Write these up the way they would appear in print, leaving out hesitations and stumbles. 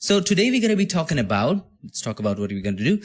So today we're going to be talking about, let's talk about what we're going to do.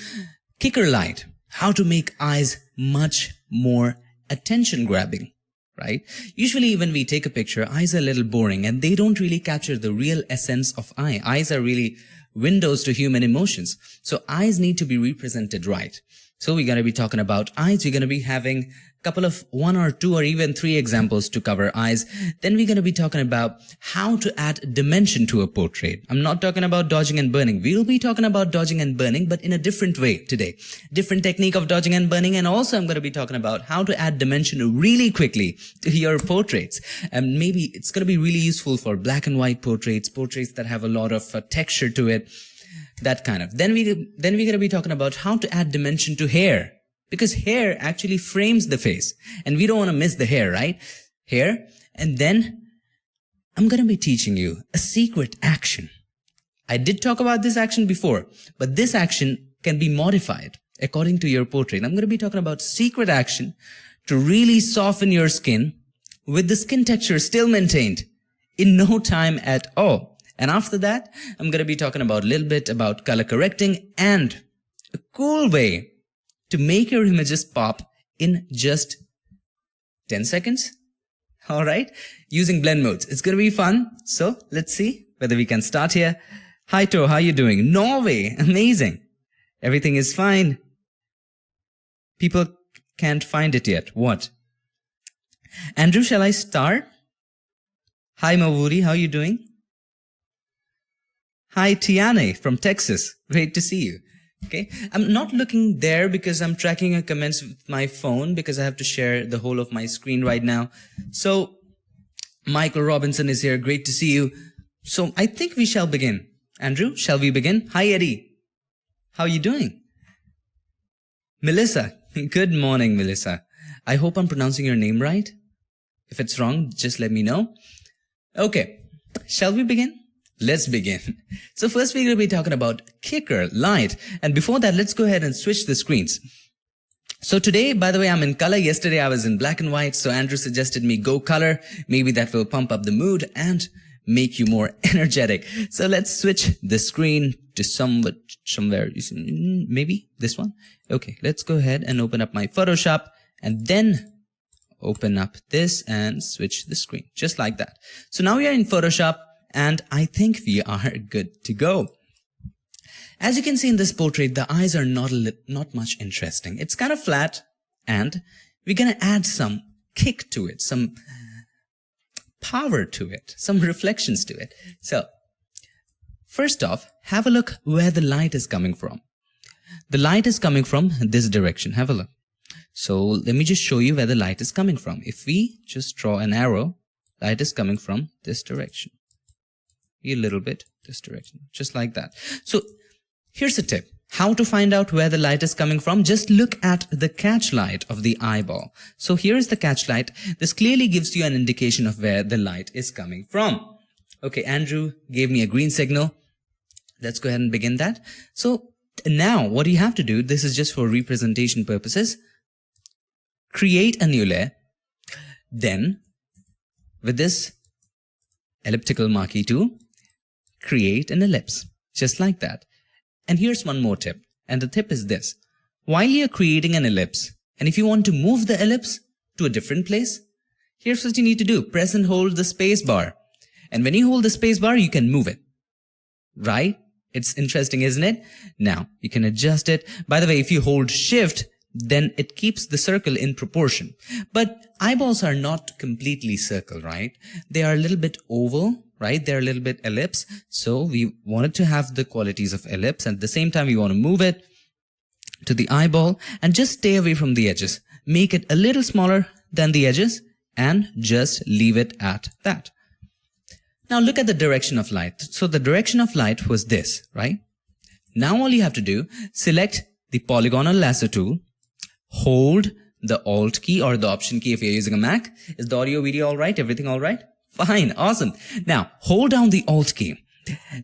Kicker light, how to make eyes much more attention grabbing, right? Usually when we take a picture, eyes are a little boring and they don't really capture the real essence of eye. Eyes are really windows to human emotions. So eyes need to be represented right. So we're going to be talking about eyes. We're going to be having a couple of 1 or 2 or even 3 examples to cover eyes. Then we're going to be talking about how to add dimension to a portrait. I'm not talking about dodging and burning. We'll be talking about dodging and burning, but in a different way today. Different technique of dodging and burning. And also I'm going to be talking about how to add dimension really quickly to your portraits. And maybe it's going to be really useful for black and white portraits, portraits that have a lot of texture to it. That kind of. Then we're going to be talking about how to add dimension to hair, because hair actually frames the face and we don't want to miss the hair, right? Hair. And then I'm going to be teaching you a secret action. I did talk about this action before, but this action can be modified according to your portrait. I'm going to be talking about secret action to really soften your skin with the skin texture still maintained in no time at all. And after that, I'm going to be talking about a little bit about color correcting and a cool way to make your images pop in just 10 seconds. All right. Using blend modes. It's going to be fun. So let's see whether we can start here. Hi, To. How are you doing? Norway. Amazing. Everything is fine. People can't find it yet. What? Andrew, shall I start? Hi, Mawuri. How are you doing? Hi, Tiane from Texas. Great to see you. Okay. I'm not looking there because I'm tracking your comments with my phone because I have to share the whole of my screen right now. So Michael Robinson is here. Great to see you. So I think we shall begin. Andrew, shall we begin? Hi, Eddie. How are you doing? Melissa. Good morning, Melissa. I hope I'm pronouncing your name right. If it's wrong, just let me know. Okay. Shall we begin? Let's begin. So first we're going to be talking about kicker light. And before that, let's go ahead and switch the screens. So today, by the way, I'm in color. Yesterday I was in black and white. So Andrew suggested me go color. Maybe that will pump up the mood and make you more energetic. So let's switch the screen to somewhere, maybe this one. Okay, let's go ahead and open up my Photoshop and then open up this and switch the screen just like that. So now we are in Photoshop. And I think we are good to go. As you can see in this portrait, the eyes are not much interesting. It's kind of flat and we're going to add some kick to it, some power to it, some reflections to it. So first off, have a look where the light is coming from. The light is coming from this direction. Have a look. So let me just show you where the light is coming from. If we just draw an arrow, light is coming from this direction. A little bit this direction, just like that. So here's a tip. How to find out where the light is coming from? Just look at the catch light of the eyeball. So here's the catch light. This clearly gives you an indication of where the light is coming from. Okay, Andrew gave me a green signal. Let's go ahead and begin that. So now what you have to do, this is just for representation purposes. Create a new layer. Then with this elliptical marquee tool, create an ellipse, just like that. And here's one more tip. And the tip is this. While you're creating an ellipse, and if you want to move the ellipse to a different place, here's what you need to do. Press and hold the space bar. And when you hold the space bar, you can move it. Right? It's interesting, isn't it? Now, you can adjust it. By the way, if you hold shift, then it keeps the circle in proportion. But eyeballs are not completely circle, right? They are a little bit oval, right? They're a little bit ellipse. So we wanted to have the qualities of ellipse. And at the same time, we want to move it to the eyeball and just stay away from the edges. Make it a little smaller than the edges and just leave it at that. Now look at the direction of light. So the direction of light was this, right? Now all you have to do, select the polygonal lasso tool, hold the Alt key or the Option key if you're using a Mac. Is the audio video all right? Everything all right? Fine. Awesome. Now, hold down the Alt key.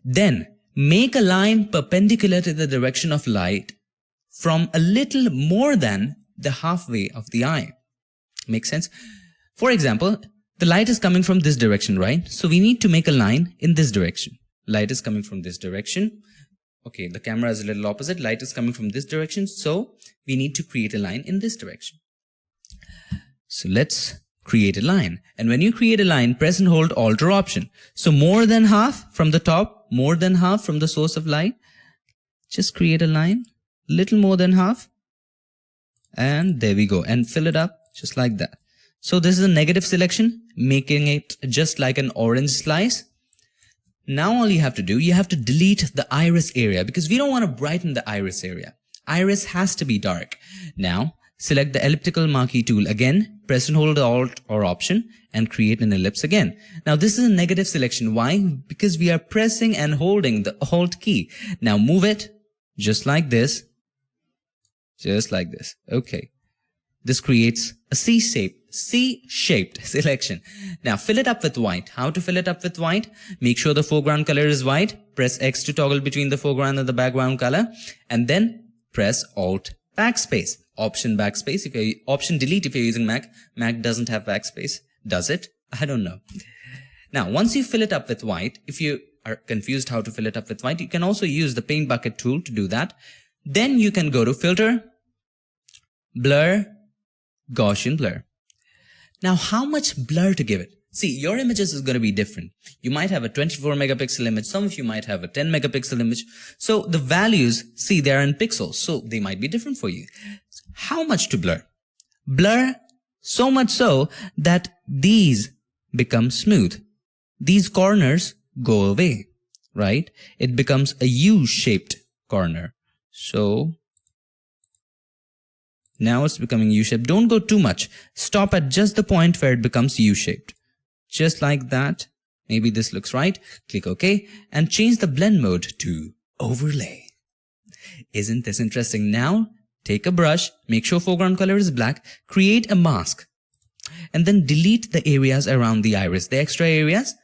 Then, make a line perpendicular to the direction of light from a little more than the halfway of the eye. Makes sense? For example, the light is coming from this direction, right? So we need to make a line in this direction. Light is coming from this direction. Okay, the camera is a little opposite. Light is coming from this direction. So we need to create a line in this direction. So let's create a line. And when you create a line, press and hold Alt or Option. So more than half from the top, more than half from the source of light. Just create a line, little more than half. And there we go. And fill it up just like that. So this is a negative selection, making it just like an orange slice. Now all you have to do, you have to delete the iris area because we don't want to brighten the iris area. Iris has to be dark. Now select the elliptical marquee tool again, press and hold Alt or Option and create an ellipse again. Now this is a negative selection. Why? Because we are pressing and holding the Alt key. Now move it just like this. Just like this. Okay. This creates a C-shaped selection. Now fill it up with white. How to fill it up with white? Make sure the foreground color is white. Press X to toggle between the foreground and the background color. And then press Alt backspace. Option backspace. Option delete if you're using Mac. Mac doesn't have backspace. Does it? I don't know. Now once you fill it up with white, if you are confused how to fill it up with white, you can also use the paint bucket tool to do that. Then you can go to Filter, Blur, Gaussian Blur. Now how much blur to give it? See, your images is going to be different. You might have a 24 megapixel image. Some of you might have a 10 megapixel image. So the values, see, they're in pixels. So they might be different for you. How much to blur? Blur so much so that these become smooth. These corners go away, right? It becomes a U-shaped corner. So now it's becoming U-shaped. Don't go too much. Stop at just the point where it becomes U-shaped. Just like that. Maybe this looks right. Click OK and change the blend mode to overlay. Isn't this interesting? Now take a brush, make sure foreground color is black, create a mask and then delete the areas around the iris, the extra areas.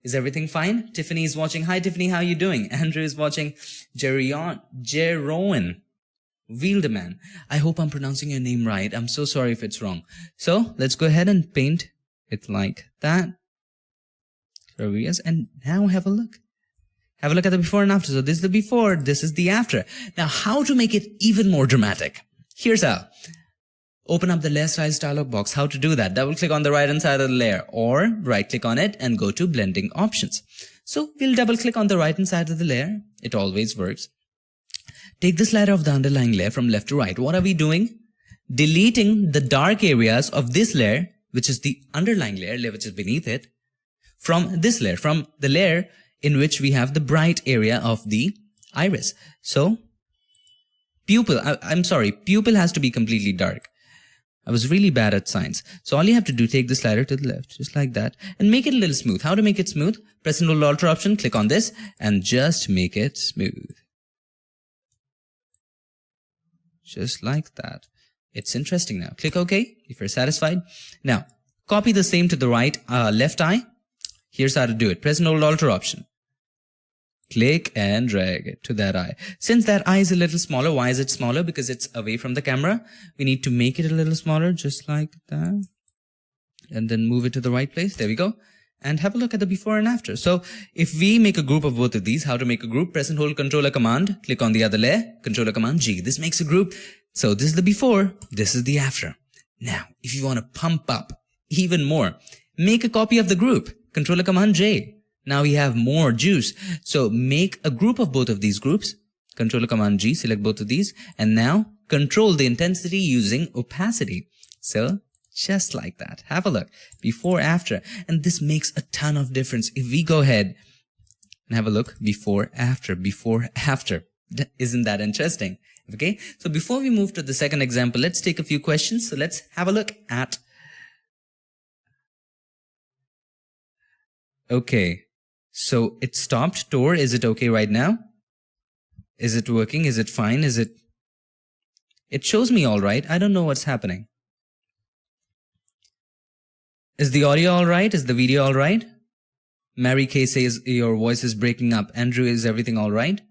Is everything fine? Tiffany is watching. Hi Tiffany, how are you doing? Andrew is watching. Jeroen Wieldeman. I hope I'm pronouncing your name right. I'm so sorry if it's wrong. So let's go ahead and paint it like that. Areas, and now have a look. Have a look at the before and after. So this is the before, this is the after. Now how to make it even more dramatic? Here's how. Open up the layer size dialog box. How to do that? Double click on the right hand side of the layer or right click on it and go to blending options. So we'll double click on the right hand side of the layer. It always works. Take the slider of the underlying layer from left to right. What are we doing? Deleting the dark areas of this layer, which is the underlying layer which is beneath it, from this layer, from the layer in which we have the bright area of the iris. So pupil has to be completely dark. I was really bad at science. So all you have to do, take the slider to the left, just like that, and make it a little smooth. How to make it smooth? Press and hold Alt or Option, click on this, and just make it smooth. Just like that. It's interesting now. Click OK if you're satisfied. Now, copy the same to the left eye. Here's how to do it. Press and hold Alt or Option. Click and drag it to that eye. Since that eye is a little smaller, why is it smaller? Because it's away from the camera. We need to make it a little smaller, just like that. And then move it to the right place. There we go. And have a look at the before and after. So if we make a group of both of these, how to make a group? Press and hold Controller Command. Click on the other layer. Controller Command G. This makes a group. So this is the before. This is the after. Now, if you want to pump up even more, make a copy of the group. Controller Command J. Now we have more juice. So make a group of both of these groups. Controller Command G, select both of these. And now control the intensity using opacity. So just like that. Have a look. Before, after. And this makes a ton of difference. If we go ahead and have a look. Before, after. Before, after. Isn't that interesting? Okay. So before we move to the second example, let's take a few questions. So let's have a look at. Okay. So it stopped. Tor, is it okay right now? Is it working? Is it fine? It shows me all right. I don't know what's happening. Is the audio all right? Is the video all right? Mary Kay says your voice is breaking up. Andrew, is everything all right?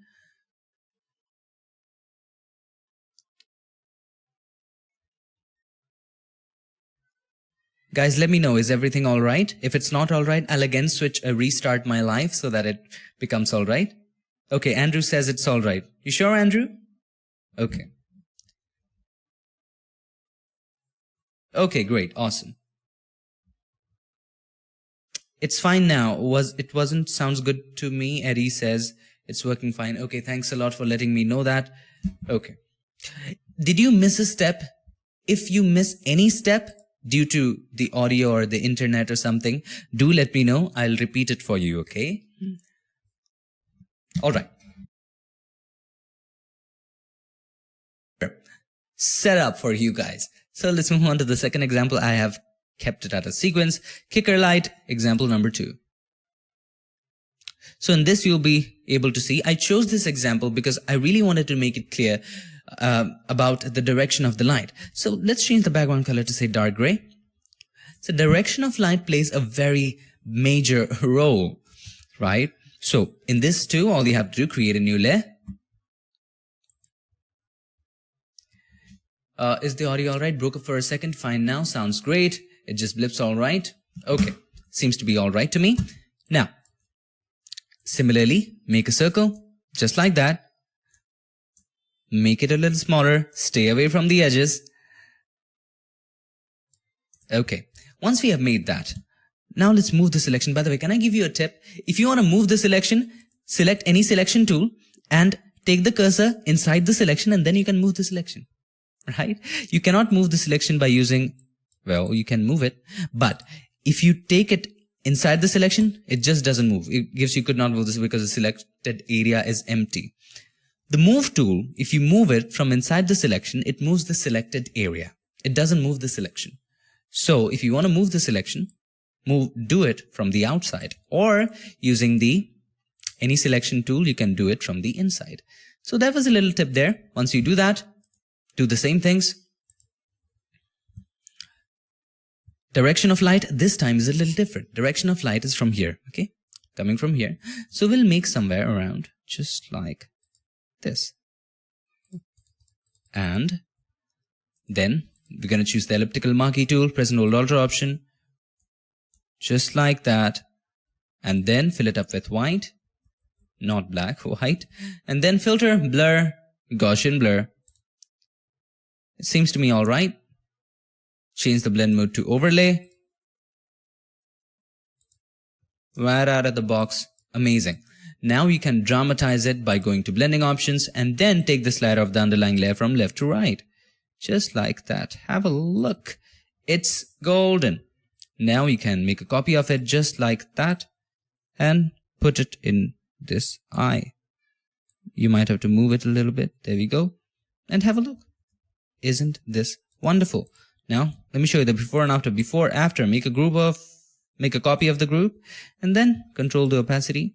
Guys, let me know, is everything all right? If it's not all right, I'll again restart my live so that it becomes all right. Okay, Andrew says it's all right. You sure, Andrew? Okay. Okay, great, awesome. It's fine now. It wasn't sounds good to me. Eddie says it's working fine. Okay, thanks a lot for letting me know that. Okay. Did you miss a step? If you miss any step due to the audio or the internet or something, do let me know. I'll repeat it for you, okay? All right. Set up for you guys. So let's move on to the second example. I have kept it at a sequence. Kicker light, example number 2. So in this you'll be able to see, I chose this example because I really wanted to make it clear about the direction of the light. So let's change the background color to say dark gray. So direction of light plays a very major role, right? So in this too, all you have to do, create a new layer. Is the audio alright? Broke up for a second. Fine now. Sounds great. It just blips alright. Okay. Seems to be alright to me. Now, similarly, make a circle. Just like that. Make it a little smaller. Stay away from the edges. Okay. Once we have made that, now let's move the selection. By the way, can I give you a tip? If you want to move the selection, select any selection tool and take the cursor inside the selection and then you can move the selection. Right? You cannot move the selection by using, well, you can move it, but if you take it inside the selection, it just doesn't move. It gives you could not move this because the selected area is empty. The move tool, if you move it from inside the selection, it moves the selected area. It doesn't move the selection. So if you want to move the selection, do it from the outside, or using any selection tool, you can do it from the inside. So that was a little tip there. Once you do that, do the same things. Direction of light this time is a little different. Direction of light is from here, okay? Coming from here. So we'll make somewhere around just like this. And then we're going to choose the elliptical marquee tool, press and hold Alt option. Just like that. And then fill it up with white. Not black, white. And then filter, blur, Gaussian blur. It seems to me all right. Change the blend mode to overlay. Right out of the box. Amazing. Now you can dramatize it by going to blending options and then take the slider of the underlying layer from left to right. Just like that. Have a look. It's golden. Now you can make a copy of it just like that and put it in this eye. You might have to move it a little bit. There we go. And have a look. Isn't this wonderful? Now, let me show you the before and after. Before, after, make a copy of the group and then control the opacity.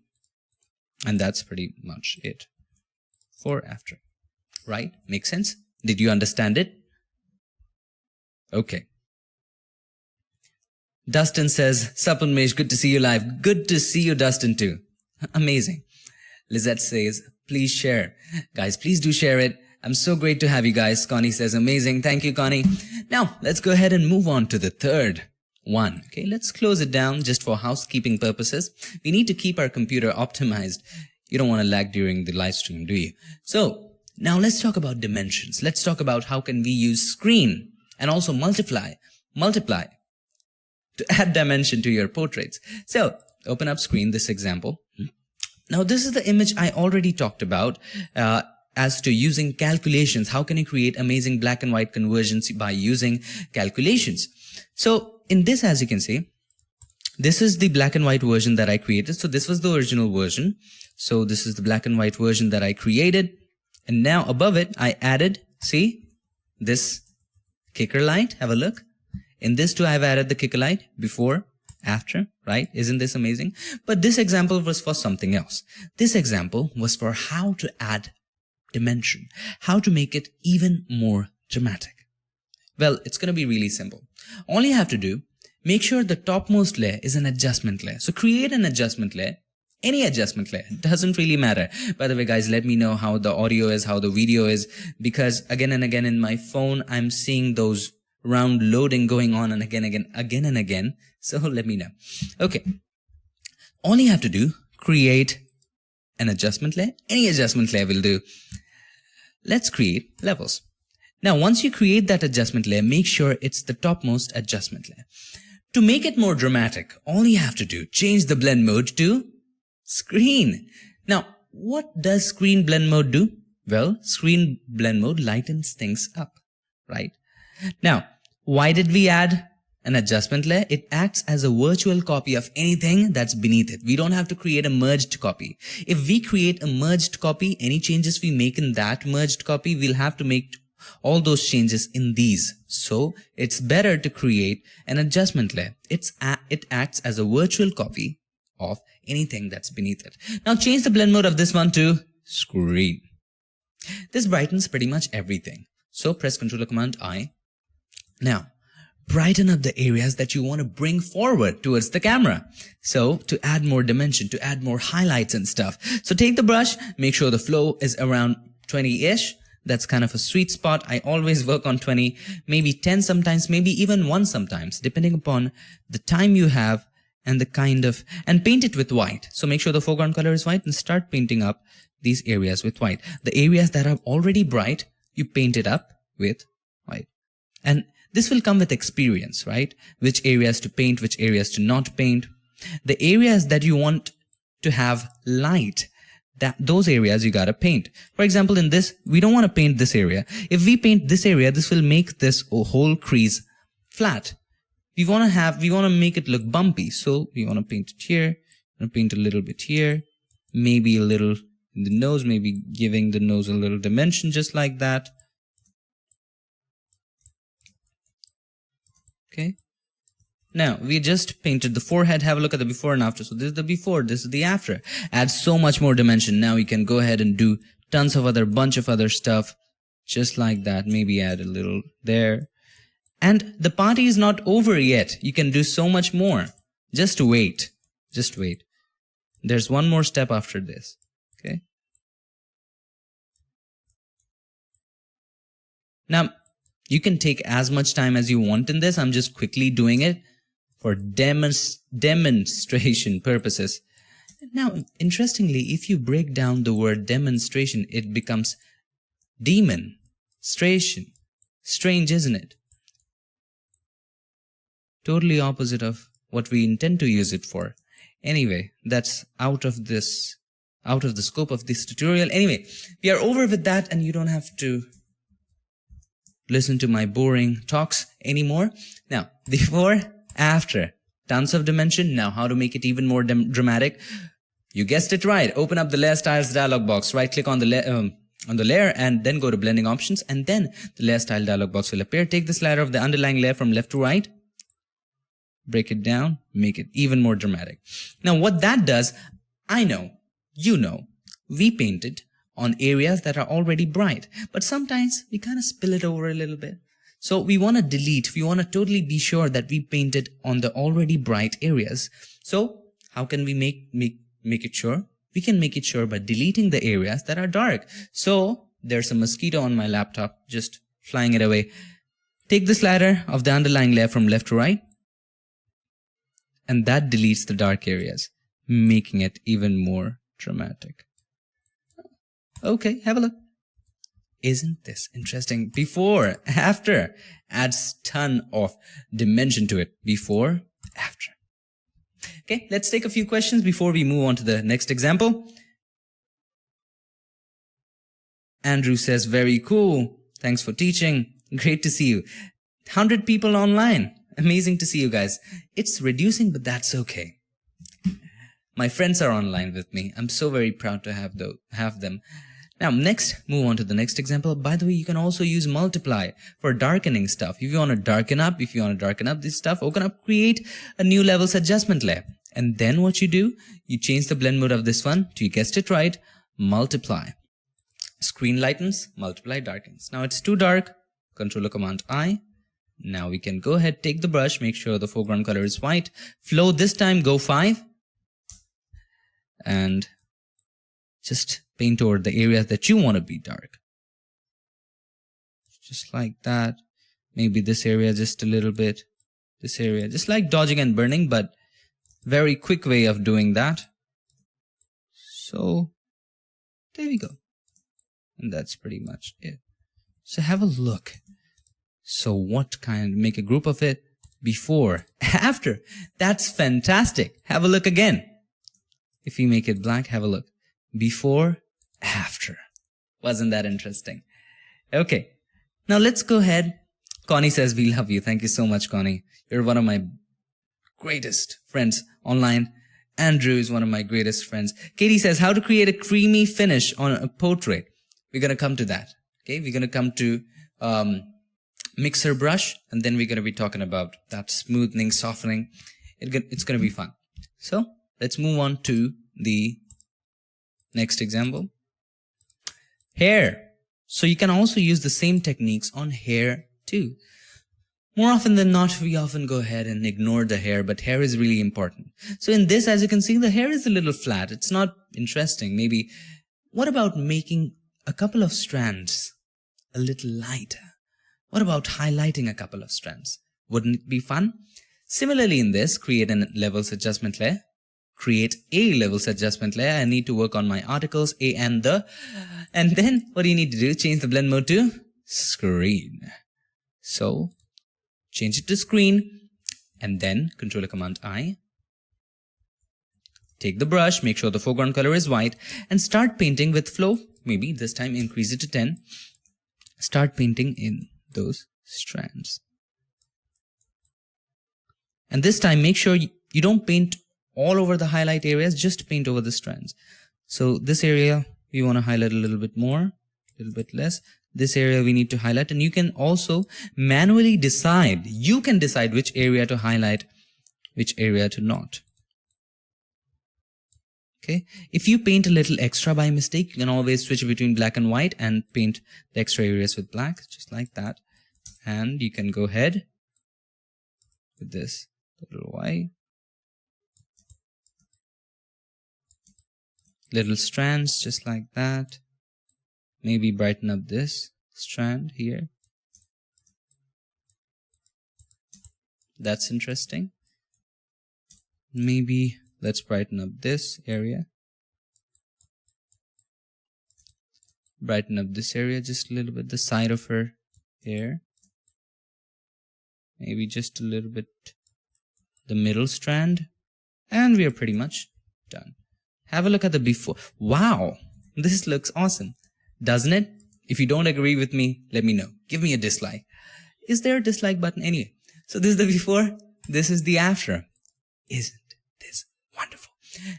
And that's pretty much it. For after. Right? Makes sense? Did you understand it? Okay. Dustin says, Sup Unmesh, good to see you live. Good to see you, Dustin, too. Amazing. Lizette says, please share. Guys, please do share it. I'm so great to have you guys. Connie says, amazing. Thank you, Connie. Now, let's go ahead and move on to the third one. Okay, let's close it down just for housekeeping purposes. We need to keep our computer optimized. You don't want to lag during the live stream, do you? So, now let's talk about dimensions. Let's talk about how can we use screen and also multiply to add dimension to your portraits. So, open up screen, this example. Now, this is the image I already talked about as to using calculations. How can you create amazing black and white conversions by using calculations? So, in this, as you can see, this is the black and white version that I created. So, this was the original version. So, this is the black and white version that I created. And now, above it, I added, see, this kicker light. Have a look. In this too, I've added the kicker light before, after, right? Isn't this amazing? But this example was for something else. This example was for how to add dimension, how to make it even more dramatic. Well, it's going to be really simple. All you have to do, make sure the topmost layer is an adjustment layer. So create an adjustment layer, any adjustment layer, it doesn't really matter. By the way, guys, let me know how the audio is, how the video is, because again and again in my phone, I'm seeing those round loading going on and again and again. So let me know. Okay. All you have to do, create an adjustment layer. Any adjustment layer will do. Let's create levels. Now, once you create that adjustment layer, make sure it's the topmost adjustment layer. To make it more dramatic, all you have to do, change the blend mode to screen. Now, what does screen blend mode do? Well, screen blend mode lightens things up, right? Now, why did we add an adjustment layer? It acts as a virtual copy of anything that's beneath it. We don't have to create a merged copy. If we create a merged copy, any changes we make in that merged copy, we'll have to make all those changes in these. So it's better to create an adjustment layer. It acts as a virtual copy of anything that's beneath it. Now change the blend mode of this one to screen. This brightens pretty much everything. So press Ctrl Command I. Now brighten up the areas that you want to bring forward towards the camera. So to add more dimension, to add more highlights and stuff. So take the brush, make sure the flow is around 20-ish. That's kind of a sweet spot. I always work on 20, maybe 10 sometimes, maybe even 1 sometimes, depending upon the time you have and the kind of, and paint it with white. So make sure the foreground color is white and start painting up these areas with white. The areas that are already bright, you paint it up with white. And this will come with experience, right? Which areas to paint, which areas to not paint. The areas that you want to have light, those areas you gotta paint. For example, in this, we don't want to paint this area. If we paint this area, this will make this whole crease flat. We want to make it look bumpy. So we want to paint it here, paint a little bit here, maybe a little in the nose, maybe giving the nose a little dimension just like that. Okay. Now, we just painted the forehead. Have a look at the before and after. So this is the before, this is the after. Adds so much more dimension. Now you can go ahead and do bunch of other stuff just like that. Maybe add a little there. And the party is not over yet. You can do so much more. Just wait. Just wait. There's one more step after this. Okay. Now, you can take as much time as you want in this. I'm just quickly doing it for demonstration purposes. Now, interestingly, if you break down the word demonstration, it becomes demonstration. Strange, isn't it? Totally opposite of what we intend to use it for. Anyway, that's out of the scope of this tutorial. Anyway, we are over with that and you don't have to listen to my boring talks anymore. Now, before, after, tons of dimension. Now, how to make it even more dramatic? You guessed it right. Open up the Layer Styles dialog box. Right click on the layer and then go to blending options, and then the Layer Style dialog box will appear. Take the slider of the underlying layer from left to right. Break it down, make it even more dramatic. Now, what that does, I know, you know, we painted on areas that are already bright, but sometimes we kind of spill it over a little bit. So we want to delete, we want to totally be sure that we painted on the already bright areas. So how can we make it sure? We can make it sure by deleting the areas that are dark. So there's a mosquito on my laptop, just flying it away. Take the slider of the underlying layer from left to right, and that deletes the dark areas, making it even more dramatic. Okay, have a look. Isn't this interesting? Before, after, adds ton of dimension to it. Before, after. Okay, let's take a few questions before we move on to the next example. Andrew says, very cool. Thanks for teaching. Great to see you. 100 people online. Amazing to see you guys. It's reducing, but that's okay. My friends are online with me. I'm so very proud to have them. Now, next, move on to the next example. By the way, you can also use multiply for darkening stuff. If you want to darken up this stuff, open up, create a new levels adjustment layer. And then what you do, you change the blend mode of this one to, you guessed it right, multiply. Screen lightens, multiply darkens. Now it's too dark, Control Command I. Now we can go ahead, take the brush, make sure the foreground color is white. Flow this time, go 5. And just paint over the areas that you want to be dark. Just like that. Maybe this area just a little bit. This area, just like dodging and burning, but very quick way of doing that. So there we go. And that's pretty much it. So have a look. So what kind, make a group of it, before, after. That's fantastic. Have a look again. If you make it black, have a look. Before, after. Wasn't that interesting? Okay. Now let's go ahead. Connie says, we love you. Thank you so much, Connie. You're one of my greatest friends online. Andrew is one of my greatest friends. Katie says, how to create a creamy finish on a portrait. We're going to come to that. Okay. We're going to come to, mixer brush, and then we're going to be talking about that smoothing, softening. It's going to be fun. So let's move on to the next example. Hair. So you can also use the same techniques on hair too. More often than not, we often go ahead and ignore the hair, but hair is really important. So in this, as you can see, the hair is a little flat. It's not interesting. Maybe, what about making a couple of strands a little lighter? What about highlighting a couple of strands? Wouldn't it be fun? Similarly in this, create a levels adjustment layer. Create a levels adjustment layer. I need to work on my articles, a and the. And then what do you need to do? Change the blend mode to screen. So change it to screen and then Controller Command I. Take the brush, make sure the foreground color is white and start painting with flow. Maybe this time increase it to 10. Start painting in those strands. And this time make sure you don't paint all over the highlight areas, just paint over the strands. So this area we want to highlight a little bit more, a little bit less. This area we need to highlight, and you can also manually decide. You can decide which area to highlight, which area to not. Okay. If you paint a little extra by mistake, you can always switch between black and white and paint the extra areas with black, just like that. And you can go ahead with this little white. Little strands, just like that. Maybe brighten up this strand here. That's interesting. Maybe let's brighten up this area. Brighten up this area just a little bit, the side of her hair. Maybe just a little bit the middle strand. And we are pretty much done. Have a look at the before. Wow, this looks awesome, doesn't it? If you don't agree with me, let me know. Give me a dislike. Is there a dislike button? Anyway, so this is the before, this is the after. Isn't this wonderful?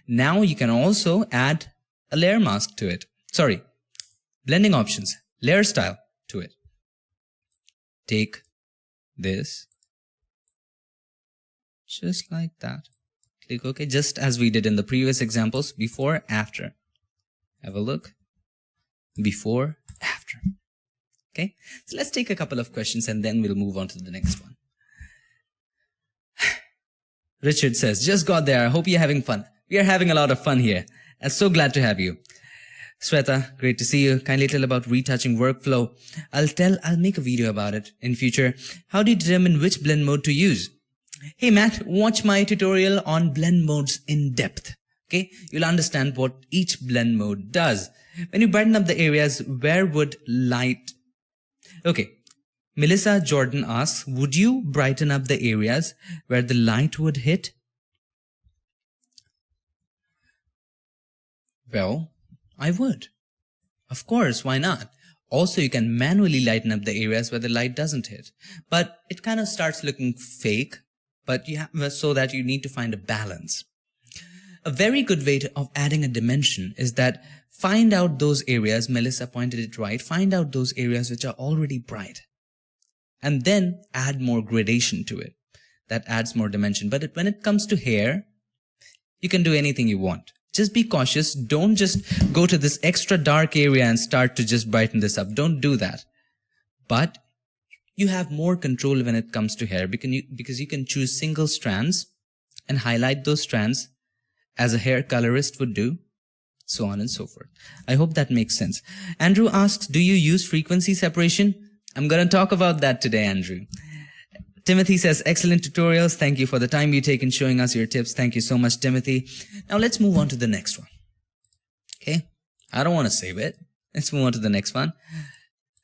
Now you can also add a layer mask to it. Sorry, blending options, layer style to it. Take this, just like that. Click OK, just as we did in the previous examples, before, after. Have a look. Before, after. Okay, so let's take a couple of questions and then we'll move on to the next one. Richard says, just got there. I hope you're having fun. We are having a lot of fun here. I'm so glad to have you. Sweta, great to see you. Kindly tell about retouching workflow. I'll make a video about it in future. How do you determine which blend mode to use? Hey Matt, watch my tutorial on blend modes in depth. Okay, you'll understand what each blend mode does. When you brighten up the areas, where would light... Okay, Melissa Jordan asks, would you brighten up the areas where the light would hit? Well, I would. Of course, why not? Also, you can manually lighten up the areas where the light doesn't hit. But it kind of starts looking fake, but you have, so that you need to find a balance. A very good way of adding a dimension is that find out those areas, Melissa pointed it right, find out those areas which are already bright. And then add more gradation to it. That adds more dimension. But when it comes to hair, you can do anything you want. Just be cautious. Don't just go to this extra dark area and start to just brighten this up. Don't do that. But you have more control when it comes to hair because you can choose single strands and highlight those strands as a hair colorist would do, so on and so forth. I hope that makes sense. Andrew asks, do you use frequency separation? I'm going to talk about that today, Andrew. Timothy says, excellent tutorials. Thank you for the time you take in showing us your tips. Thank you so much, Timothy. Now let's move on to the next one. Okay. I don't want to save it. Let's move on to the next one.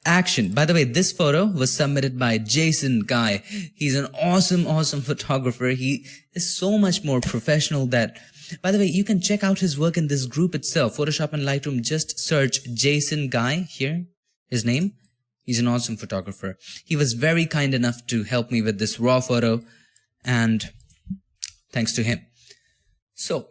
Action. By the way, this photo was submitted by Jason Guy. He's an awesome photographer. He is so much more professional that, by the way, you can check out his work in this group itself, Photoshop and Lightroom. Just search Jason Guy here, his name. He's an awesome photographer. He was very kind enough to help me with this raw photo, and thanks to him. So,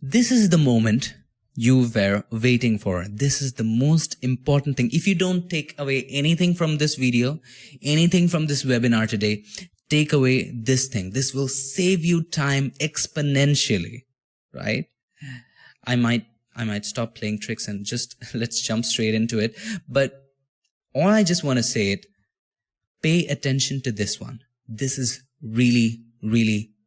this is the moment you were waiting for. This is the most important thing. If you don't take away anything from this video, anything from this webinar today, take away this thing. This will save you time exponentially, right? I might stop playing tricks and just let's jump straight into it. But all I just want to say it, pay attention to this one. This is really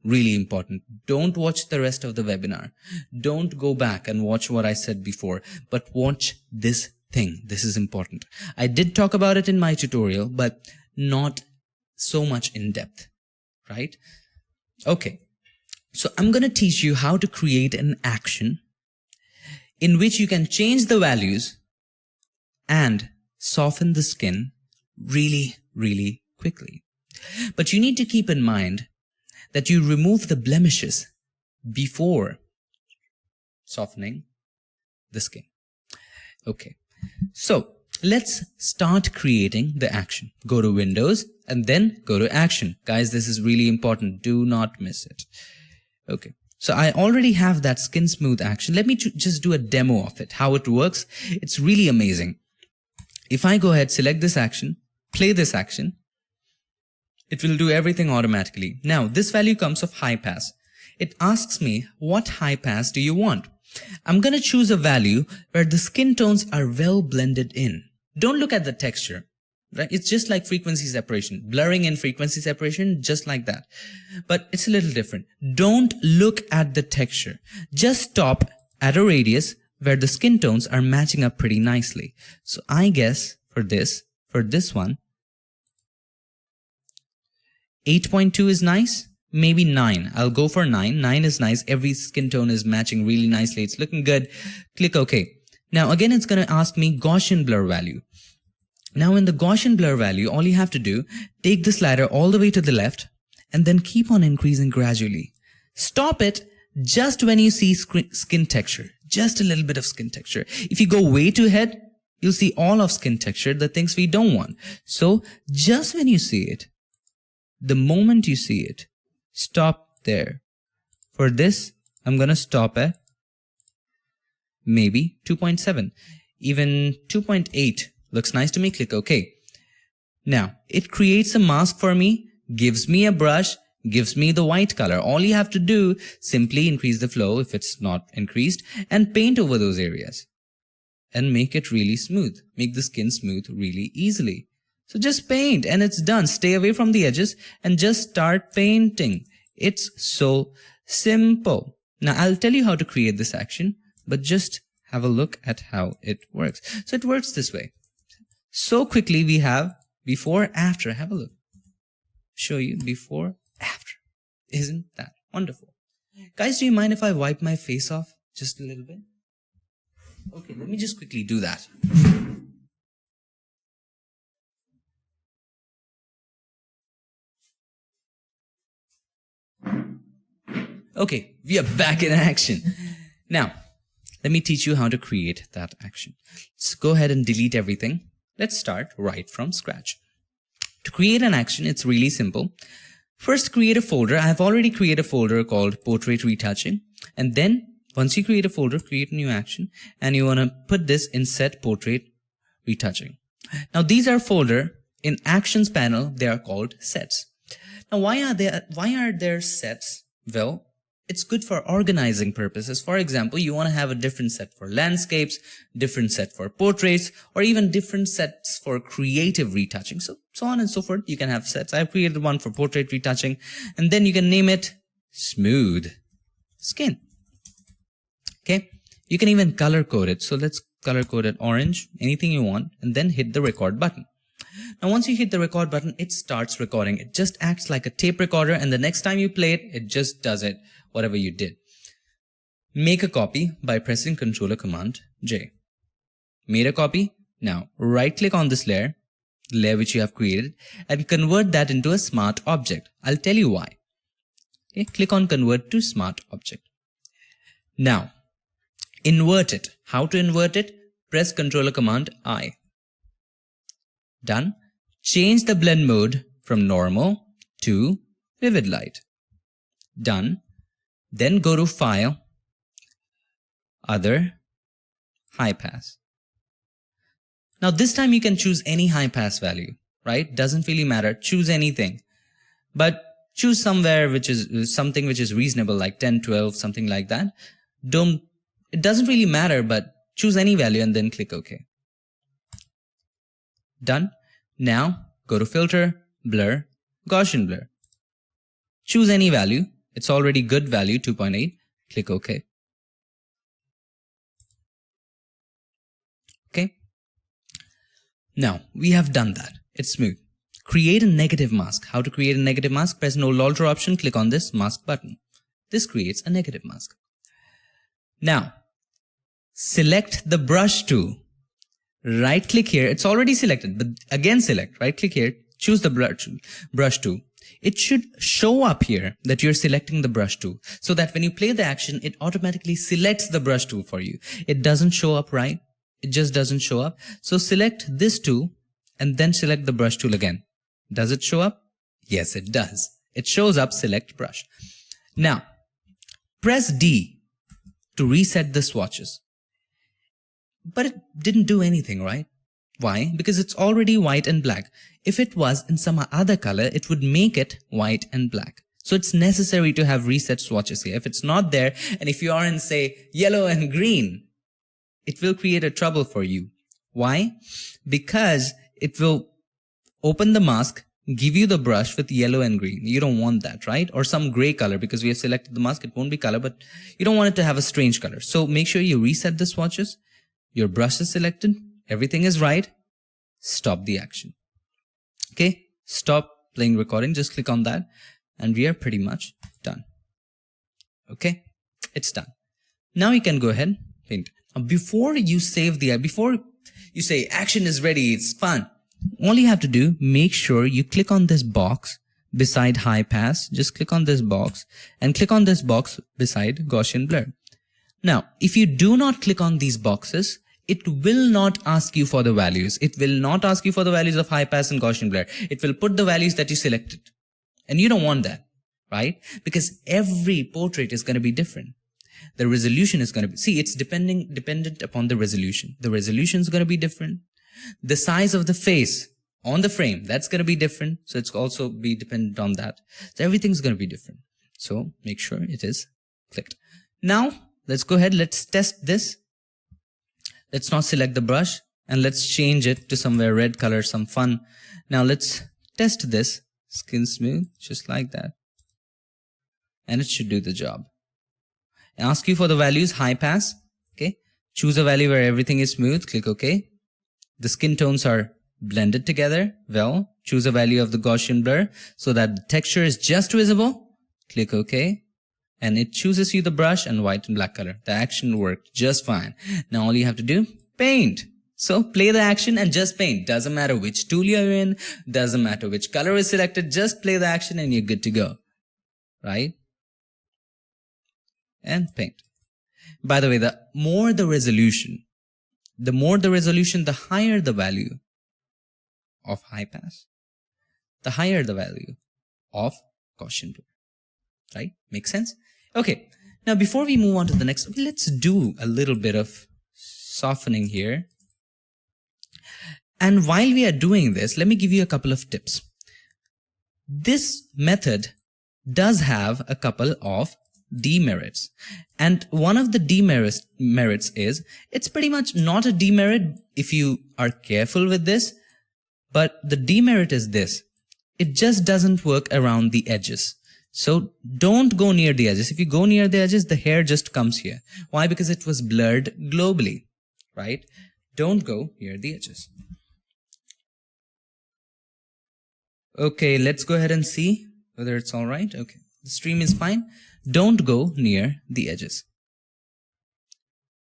important. Don't watch the rest of the webinar. Don't go back and watch what I said before, but watch this thing. This is important. I did talk about it in my tutorial, but not so much in depth, right? Okay. So I'm going to teach you how to create an action in which you can change the values and soften the skin really quickly. But you need to keep in mind that you remove the blemishes before softening the skin. Okay, so let's start creating the action. Go to Windows and then go to Action. Guys, this is really important. Do not miss it. Okay, so I already have that skin smooth action. Let me just do a demo of it, how it works. It's really amazing. If I go ahead, select this action, play this action, it will do everything automatically. Now, this value comes of high pass. It asks me, what high pass do you want? I'm going to choose a value where the skin tones are well blended in. Don't look at the texture, right? It's just like frequency separation, blurring in frequency separation, just like that. But it's a little different. Don't look at the texture. Just stop at a radius where the skin tones are matching up pretty nicely. So I guess for this one, 8.2 is nice. Maybe 9. I'll go for 9. 9 is nice. Every skin tone is matching really nicely. It's looking good. Click OK. Now again, it's going to ask me Gaussian blur value. Now in the Gaussian blur value, all you have to do, take the slider all the way to the left and then keep on increasing gradually. Stop it just when you see skin texture. Just a little bit of skin texture. If you go way too ahead, you'll see all of skin texture, the things we don't want. So just when you see it, the moment you see it, stop there. For this, I'm going to stop at maybe 2.7. Even 2.8 looks nice to me. Click OK. Now, it creates a mask for me, gives me a brush, gives me the white color. All you have to do, simply increase the flow if it's not increased and paint over those areas and make it really smooth. Make the skin smooth really easily. So just paint and it's done. Stay away from the edges and just start painting. It's so simple. Now I'll tell you how to create this action, but just have a look at how it works. So it works this way. So quickly we have before, after. Have a look. Show you before, after. Isn't that wonderful? Guys, do you mind if I wipe my face off just a little bit? Okay, let me just quickly do that. Okay, we are back in action. Now, let me teach you how to create that action. Let's go ahead and delete everything. Let's start right from scratch. To create an action, it's really simple. First, create a folder. I've already created a folder called Portrait Retouching. And then, once you create a folder, create a new action. And you want to put this in Set Portrait Retouching. Now, these are folder. In Actions panel, they are called sets. Now, why are there sets? Well, it's good for organizing purposes. For example, you want to have a different set for landscapes, different set for portraits, or even different sets for creative retouching. So on and so forth, you can have sets. I've created one for portrait retouching, and then you can name it Smooth Skin. Okay. You can even color code it. So let's color code it orange, anything you want, and then hit the record button. Now once you hit the record button, it starts recording. It just acts like a tape recorder, and the next time you play it, it just does it, whatever you did. Make a copy by pressing Ctrl or Command J. Made a copy. Now right click on this layer, the layer which you have created, and convert that into a smart object. I'll tell you why. Okay, click on Convert to Smart Object. Now invert it. How to invert it? Press Ctrl or Command I. Done. Change the blend mode from normal to vivid light. Done. Then go to File, Other, High Pass. Now this time you can choose any high pass value, right? Doesn't really matter. Choose anything. But choose somewhere which is something which is reasonable, like 10, 12, something like that. It doesn't really matter, but choose any value and then click OK. Done. Now go to Filter, Blur, Gaussian Blur. Choose any value. It's already good value, 2.8. Click OK. Okay. Now we have done that. It's smooth. Create a negative mask. How to create a negative mask? Press an Alt option, click on this mask button. This creates a negative mask. Now select the brush tool. Right click here. It's already selected, but again select. Right click here. Choose the brush tool. It should show up here that you're selecting the brush tool, so that when you play the action, it automatically selects the brush tool for you. It doesn't show up, right? It just doesn't show up. So select this tool and then select the brush tool again. Does it show up? Yes, it does. It shows up Select Brush. Now press D to reset the swatches. But it didn't do anything, right? Why? Because it's already white and black. If it was in some other color, it would make it white and black. So it's necessary to have reset swatches here. If it's not there, and if you are in, say, yellow and green, it will create a trouble for you. Why? Because it will open the mask, give you the brush with yellow and green. You don't want that, right? Or some gray color, because we have selected the mask. It won't be color, but you don't want it to have a strange color. So make sure you reset the swatches. Your brush is selected. Everything is right. Stop the action. Okay. Stop playing recording. Just click on that and we are pretty much done. Okay. It's done. Now you can go ahead, paint. Before you save before you say action is ready, it's fun. All you have to do, make sure you click on this box beside high pass. Just click on this box and click on this box beside Gaussian blur. Now, if you do not click on these boxes, it will not ask you for the values. It will not ask you for the values of high pass and Gaussian blur. It will put the values that you selected. And you don't want that, right? Because every portrait is going to be different. The resolution is going to be, see, it's dependent upon the resolution. The resolution is going to be different. The size of the face on the frame, that's going to be different. So it's also be dependent on that. So everything's going to be different. So make sure it is clicked. Now, let's go ahead. Let's test this. Let's not select the brush and let's change it to somewhere red color, some fun. Now let's test this. Skin smooth, just like that. And it should do the job. Ask you for the values, high pass. Okay. Choose a value where everything is smooth. Click OK. The skin tones are blended together. Well, choose a value of the Gaussian blur so that the texture is just visible. Click OK. And it chooses you the brush and white and black color. The action worked just fine. Now all you have to do, paint. So play the action and just paint. Doesn't matter which tool you're in. Doesn't matter which color is selected. Just play the action and you're good to go. Right? And paint. By the way, the more the resolution, the higher the value of high pass, the higher the value of Gaussian blur. Right? Makes sense? Okay. Now, before we move on to the next, let's do a little bit of softening here. And while we are doing this, let me give you a couple of tips. This method does have a couple of demerits. And one of the demerits is, it's pretty much not a demerit if you are careful with this, but the demerit is this. It just doesn't work around the edges. So don't go near the edges. If you go near the edges, the hair just comes here. Why? Because it was blurred globally, right? Don't go near the edges. Okay, let's go ahead and see whether it's all right. Okay, the stream is fine. Don't go near the edges.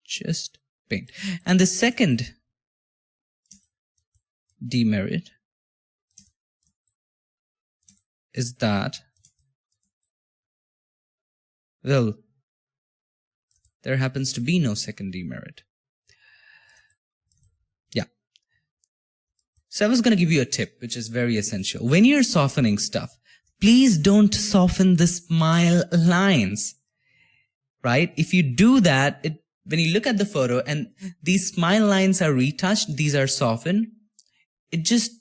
Just paint. And the second demerit is that, well, there happens to be no second demerit. Yeah. So I was going to give you a tip, which is very essential. When you're softening stuff, please don't soften the smile lines, right? If you do that, when you look at the photo and these smile lines are retouched, these are softened, it just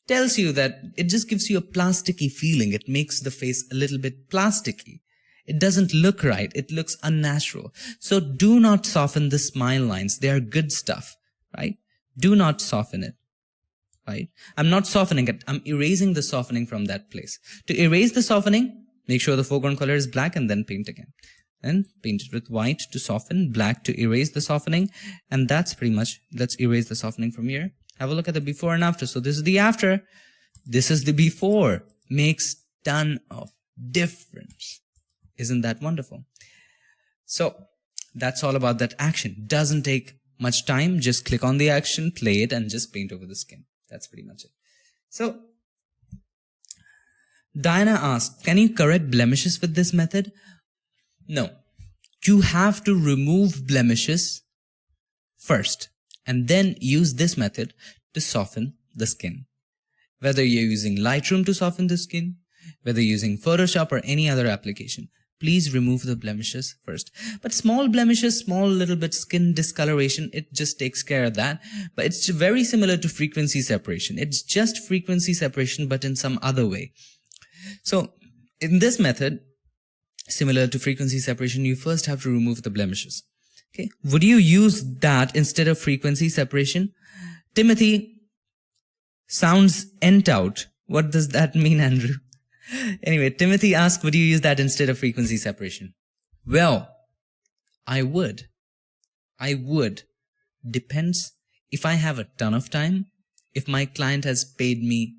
tells you that, it just gives you a plasticky feeling. It makes the face a little bit plasticky. It doesn't look right. It looks unnatural. So do not soften the smile lines. They are good stuff, right? Do not soften it, right? I'm not softening it. I'm erasing the softening from that place. To erase the softening, make sure the foreground color is black and then paint again. And paint it with white to soften, black to erase the softening. And that's pretty much, let's erase the softening from here. Have a look at the before and after. So this is the after. This is the before. Makes ton of difference. Isn't that wonderful? So that's all about that action. Doesn't take much time. Just click on the action, play it, and just paint over the skin. That's pretty much it. So Diana asked, can you correct blemishes with this method? No. You have to remove blemishes first and then use this method to soften the skin. Whether you're using Lightroom to soften the skin, whether you're using Photoshop or any other application, please remove the blemishes first. But small blemishes, small little bit skin discoloration, it just takes care of that. But it's very similar to frequency separation. It's just frequency separation, but in some other way. So in this method, similar to frequency separation, you first have to remove the blemishes. Okay. Would you use that instead of frequency separation? Timothy sounds ent out. What does that mean, Andrew? Anyway, Timothy asked, would you use that instead of frequency separation? Well, I would. Depends if I have a ton of time. If my client has paid me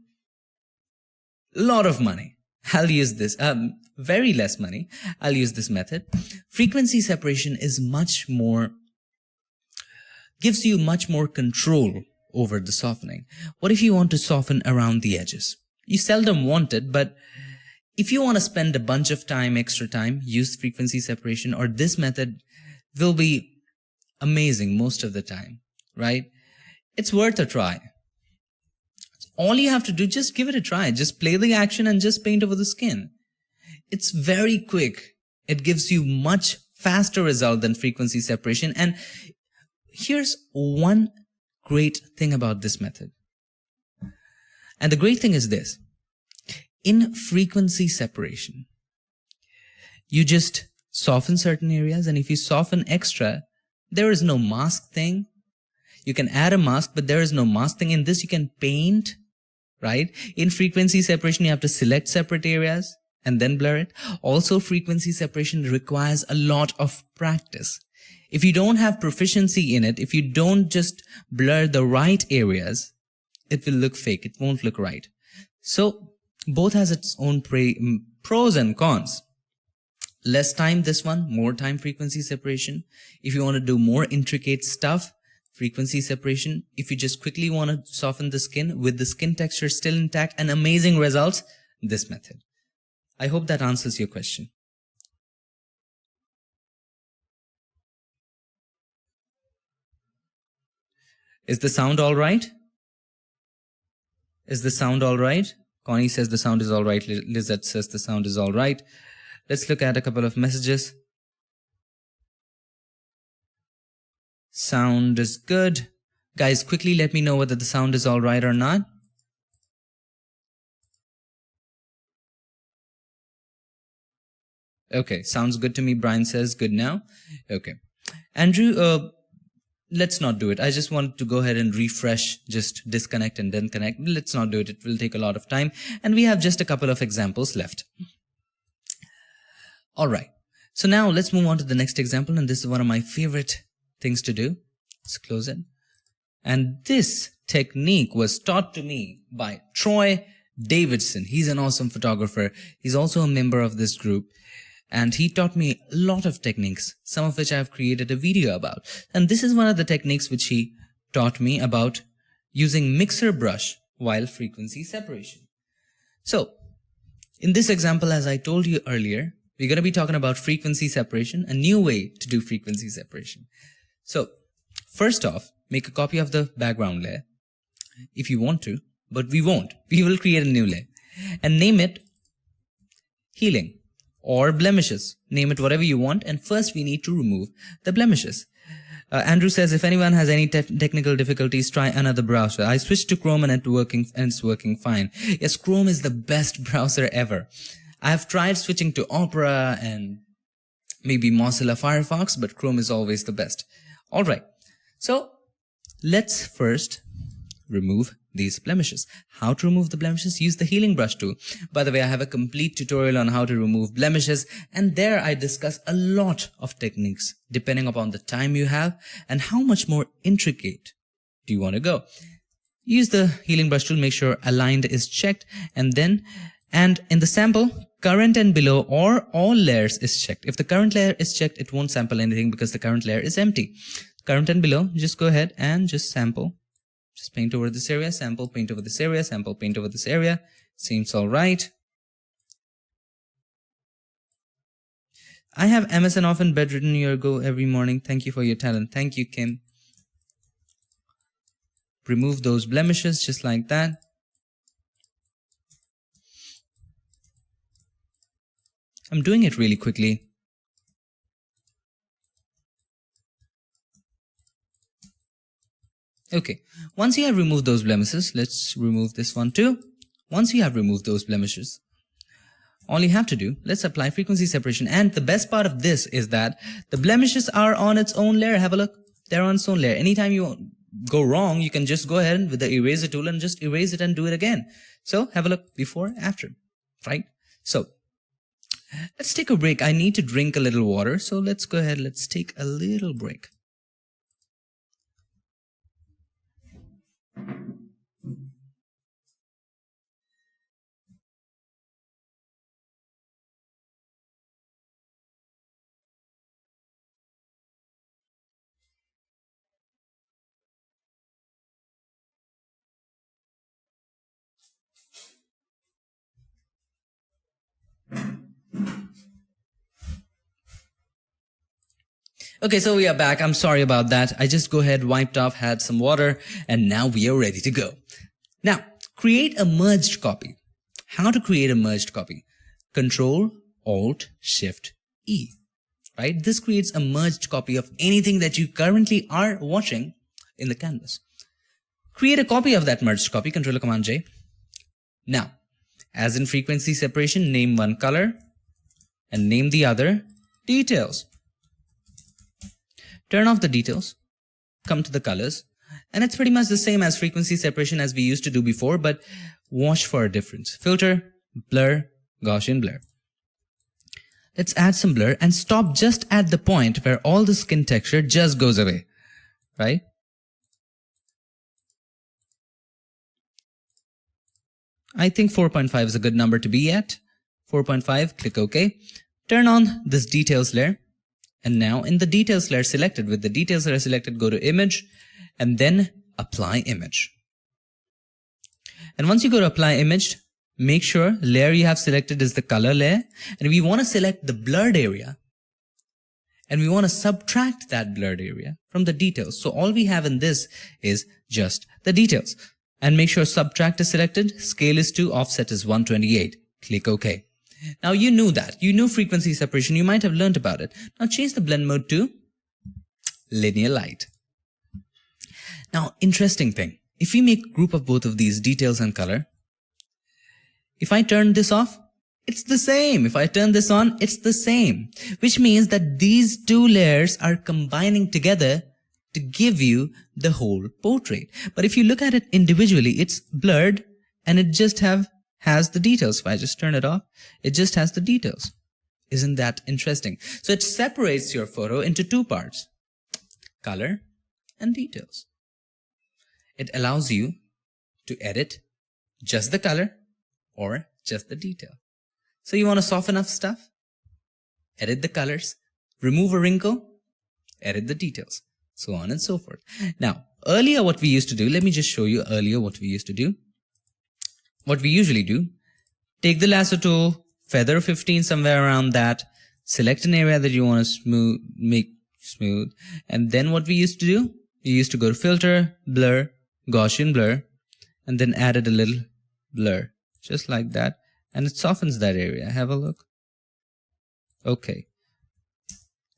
a lot of money, I'll use this. Very less money, I'll use this method. Frequency separation is gives you much more control over the softening. What if you want to soften around the edges? You seldom want it, but if you want to spend a bunch of time, extra time, use frequency separation, or this method will be amazing most of the time, right? It's worth a try. All you have to do, just give it a try. Just play the action and just paint over the skin. It's very quick. It gives you much faster result than frequency separation. And here's one great thing about this method. And the great thing is this. In frequency separation, you just soften certain areas, and if you soften extra, there is no mask thing. You can add a mask, but there is no mask thing. In this, you can paint, right? In frequency separation, you have to select separate areas and then blur it. Also, frequency separation requires a lot of practice. If you don't have proficiency in it, if you don't just blur the right areas, it will look fake. It won't look right. So both has its own pros and cons. Less time this one, more time frequency separation. If you want to do more intricate stuff, frequency separation. If you just quickly want to soften the skin with the skin texture still intact and amazing results, this method. I hope that answers your question. Is the sound all right? Is the sound all right? Connie says the sound is all right. Lizette says the sound is all right. Let's look at a couple of messages. Sound is good. Guys, quickly let me know whether the sound is all right or not. Okay, sounds good to me. Brian says good now. Okay. Andrew, let's not do it. I just want to go ahead and refresh, just disconnect and then connect. Let's not do it. It will take a lot of time. And we have just a couple of examples left. All right. So now let's move on to the next example. And this is one of my favorite things to do. Let's close it. And this technique was taught to me by Troy Davidson. He's an awesome photographer. He's also a member of this group. And he taught me a lot of techniques, some of which I've created a video about. And this is one of the techniques which he taught me about using mixer brush while frequency separation. So, in this example, as I told you earlier, we're going to be talking about frequency separation, a new way to do frequency separation. So, first off, make a copy of the background layer if you want to, but we won't. We will create a new layer and name it healing or blemishes. Name it whatever you want, and first we need to remove the blemishes. Andrew says, if anyone has any technical difficulties, try another browser. I switched to Chrome and it's working fine. Yes, Chrome is the best browser ever. I have tried switching to Opera and maybe Mozilla Firefox, but Chrome is always the best. Alright, so let's first remove these blemishes. How to remove the blemishes? Use the healing brush tool. By the way, I have a complete tutorial on how to remove blemishes, and there I discuss a lot of techniques depending upon the time you have and how much more intricate do you want to go. Use the healing brush tool, make sure aligned is checked, and in the sample, current and below or all layers is checked. If the current layer is checked, it won't sample anything because the current layer is empty. Current and below, just go ahead and just sample. Just paint over this area, sample, paint over this area, sample, paint over this area. Seems all right. I have MSN off and bedridden a year ago every morning. Thank you for your talent. Thank you, Kim. Remove those blemishes just like that. I'm doing it really quickly. Okay, once you have removed those blemishes, let's remove this one too. Once you have removed those blemishes, all you have to do, let's apply frequency separation. And the best part of this is that the blemishes are on its own layer. Have a look. They're on its own layer. Anytime you go wrong, you can just go ahead with the eraser tool and just erase it and do it again. So have a look before, after, right? So let's take a break. I need to drink a little water. So let's go ahead. Let's take a little break. Okay, so we are back. I'm sorry about that. I just go ahead, wiped off, had some water, and now we are ready to go. Now, create a merged copy. How to create a merged copy? Control, Alt, Shift, E. Right? This creates a merged copy of anything that you currently are watching in the canvas. Create a copy of that merged copy, Control Command J. Now, as in frequency separation, name one color and name the other details. Turn off the details, come to the colors, and it's pretty much the same as frequency separation as we used to do before, but watch for a difference. Filter, blur, Gaussian blur. Let's add some blur and stop just at the point where all the skin texture just goes away, right? I think 4.5 is a good number to be at. 4.5, click OK. Turn on this details layer. And now in the details layer selected, with the details layer selected, go to image and then apply image. And once you go to apply image, make sure layer you have selected is the color layer. And we want to select the blurred area. And we want to subtract that blurred area from the details. So all we have in this is just the details. And make sure subtract is selected, scale is 2, offset is 128. Click OK. Now you knew that. You knew frequency separation. You might have learned about it. Now change the blend mode to linear light. Now, interesting thing. If we make a group of both of these, details and color, if I turn this off, it's the same. If I turn this on, it's the same. Which means that these two layers are combining together to give you the whole portrait. But if you look at it individually, it's blurred and it just has the details. If I just turn it off, it just has the details. Isn't that interesting? So it separates your photo into two parts, color and details. It allows you to edit just the color or just the detail. So you want to soften up stuff? Edit the colors. Remove a wrinkle? Edit the details. So on and so forth. Now, earlier what we used to do, let me just show you earlier what we used to do. What we usually do, take the lasso tool, feather 15 somewhere around that, select an area that you want to make smooth, and then what we used to do, we used to go to filter, blur, Gaussian blur, and then added a little blur, just like that, and it softens that area. Have a look. Okay.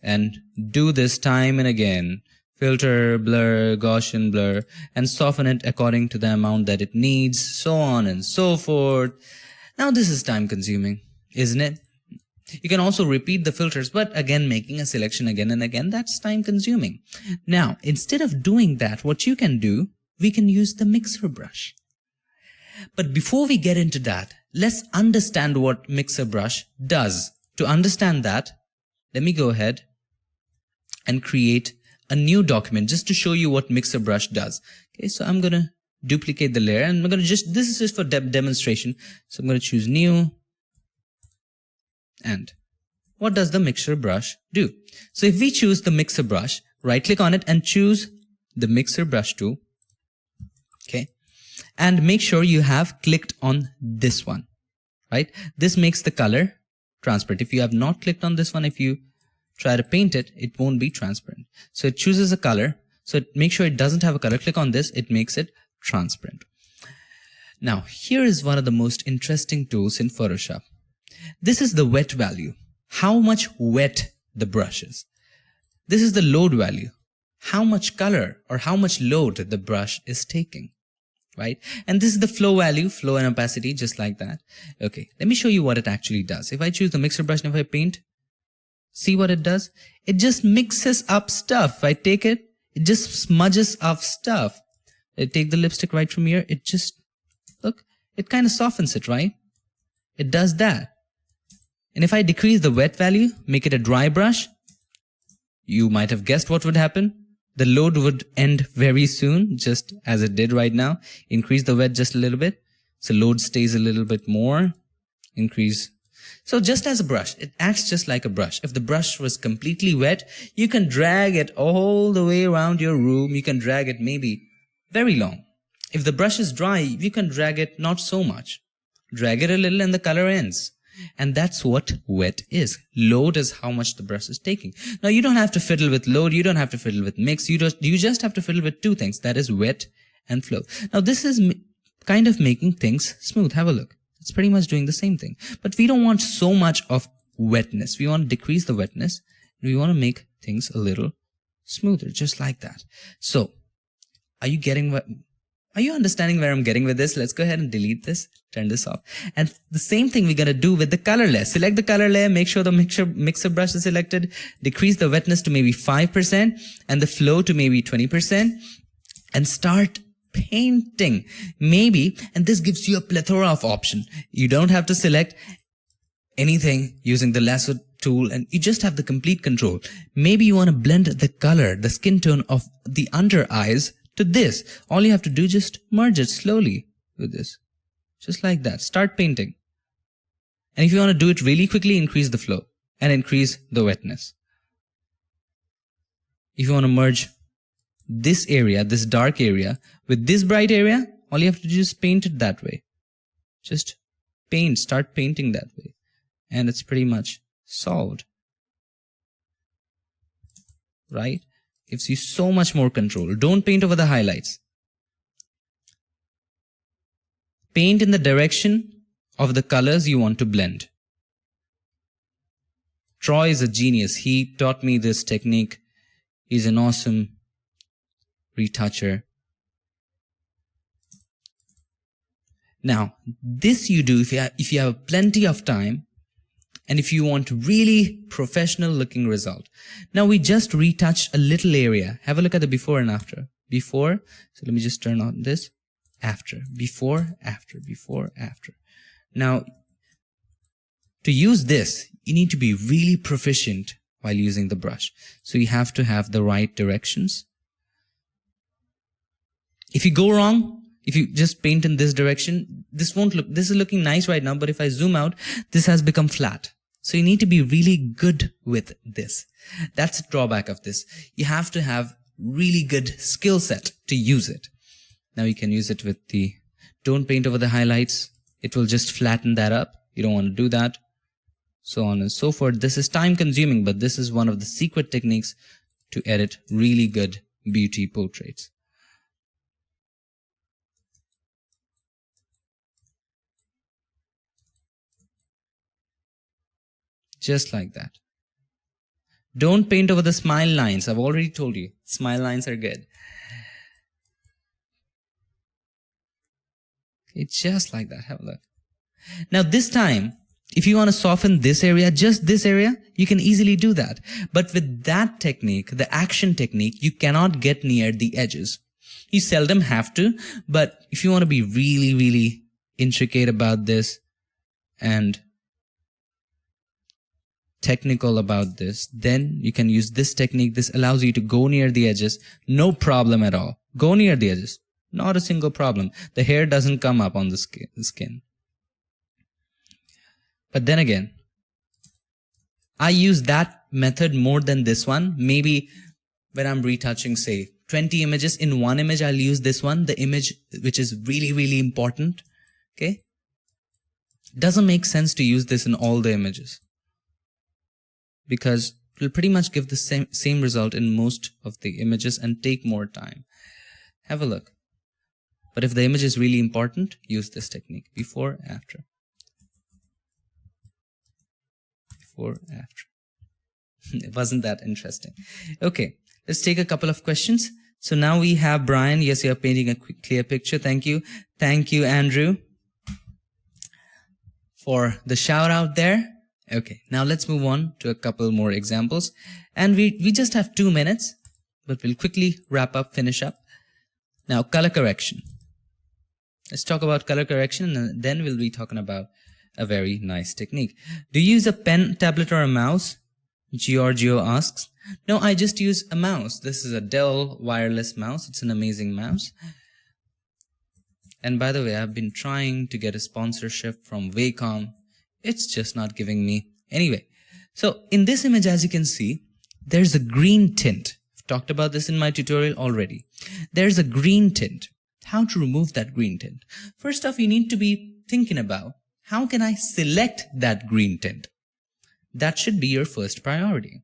And do this time and again. Filter, blur, Gaussian blur, and soften it according to the amount that it needs, so on and so forth. Now this is time consuming, isn't it? You can also repeat the filters, but again, making a selection again and again, that's time consuming. Now, instead of doing that, what you can do, we can use the mixer brush. But before we get into that, let's understand what mixer brush does. To understand that, let me go ahead and create a new document just to show you what mixer brush does. Okay, so I'm going to duplicate the layer and I'm going to just, this is just for demonstration. So I'm going to choose new. And what does the mixer brush do? So if we choose the mixer brush, right click on it and choose the mixer brush tool. Okay. And make sure you have clicked on this one, right? This makes the color transparent. If you have not clicked on this one, if you try to paint it, it won't be transparent. So it chooses a color. So make sure it doesn't have a color. Click on this. It makes it transparent. Now, here is one of the most interesting tools in Photoshop. This is the wet value. How much wet the brush is. This is the load value. How much color or how much load the brush is taking. Right? And this is the flow value, flow and opacity, just like that. Okay, let me show you what it actually does. If I choose the mixer brush and if I paint, see what it does? It just mixes up stuff. If I take it, it just smudges up stuff. I take the lipstick right from here, it just, look, it kind of softens it, right? It does that. And if I decrease the wet value, make it a dry brush, you might have guessed what would happen. The load would end very soon, just as it did right now. Increase the wet just a little bit. So load stays a little bit more. Increase. So just as a brush, it acts just like a brush. If the brush was completely wet, you can drag it all the way around your room. You can drag it maybe very long. If the brush is dry, you can drag it not so much. Drag it a little and the color ends. And that's what wet is. Load is how much the brush is taking. Now you don't have to fiddle with load. You don't have to fiddle with mix. You just have to fiddle with two things. That is wet and flow. Now this is kind of making things smooth. Have a look. It's pretty much doing the same thing. But we don't want so much of wetness. We want to decrease the wetness. We want to make things a little smoother, just like that. So, are you understanding where I'm getting with this? Let's go ahead and delete this, turn this off. And the same thing we're going to do with the color layer. Select the color layer, make sure the mixer brush is selected, decrease the wetness to maybe 5% and the flow to maybe 20% and start painting. Maybe, and this gives you a plethora of options. You don't have to select anything using the lasso tool and you just have the complete control. Maybe you want to blend the color, the skin tone of the under eyes to this. All you have to do is just merge it slowly with this. Just like that. Start painting. And if you want to do it really quickly, increase the flow and increase the wetness. If you want to merge this area, this dark area with this bright area, all you have to do is paint it that way. Just paint, start painting that way. And it's pretty much solved. Right? Gives you so much more control. Don't paint over the highlights. Paint in the direction of the colors you want to blend. Troy is a genius. He taught me this technique. He's an awesome retoucher. Now, this you do if you have plenty of time and if you want really professional looking result. Now we just retouched a little area. Have a look at the before and after. Before, so let me just turn on this. After, before, after, before, after. Now, to use this, you need to be really proficient while using the brush. So you have to have the right directions. If you go wrong, if you just paint in this direction, this won't look, this is looking nice right now, but if I zoom out, this has become flat. So you need to be really good with this. That's a drawback of this. You have to have really good skill set to use it. Now you can use it with the, don't paint over the highlights. It will just flatten that up. You don't want to do that. So on and so forth. This is time consuming, but this is one of the secret techniques to edit really good beauty portraits. Just like that. Don't paint over the smile lines. I've already told you, smile lines are good. It's just like that. Have a look. Now this time, if you want to soften this area, just this area, you can easily do that. But with that technique, the action technique, you cannot get near the edges. You seldom have to, but if you want to be really, really intricate about this and technical about this, then you can use this technique. This allows you to go near the edges, no problem at all. Go near the edges, not a single problem. The hair doesn't come up on the skin. But then again, I use that method more than this one. Maybe when I'm retouching, say, 20 images, in one image, I'll use this one, the image which is really, really important. Okay? Doesn't make sense to use this in all the images, because it will pretty much give the same result in most of the images and take more time. Have a look. But if the image is really important, use this technique. Before, after. Before, after. It wasn't that interesting. Okay, let's take a couple of questions. So now we have Brian. Yes, you're painting a quick, clear picture. Thank you. Thank you, Andrew, for the shout out there. Okay, now let's move on to a couple more examples. And we just have 2 minutes, but we'll quickly wrap up, finish up. Now, color correction. Let's talk about color correction, and then we'll be talking about a very nice technique. Do you use a pen, tablet, or a mouse? Giorgio asks. No, I just use a mouse. This is a Dell wireless mouse. It's an amazing mouse. And by the way, I've been trying to get a sponsorship from Wacom. It's just not giving me. Anyway, so in this image, as you can see, there's a green tint. I've talked about this in my tutorial already. There's a green tint. How to remove that green tint? First off, you need to be thinking about, how can I select that green tint? That should be your first priority.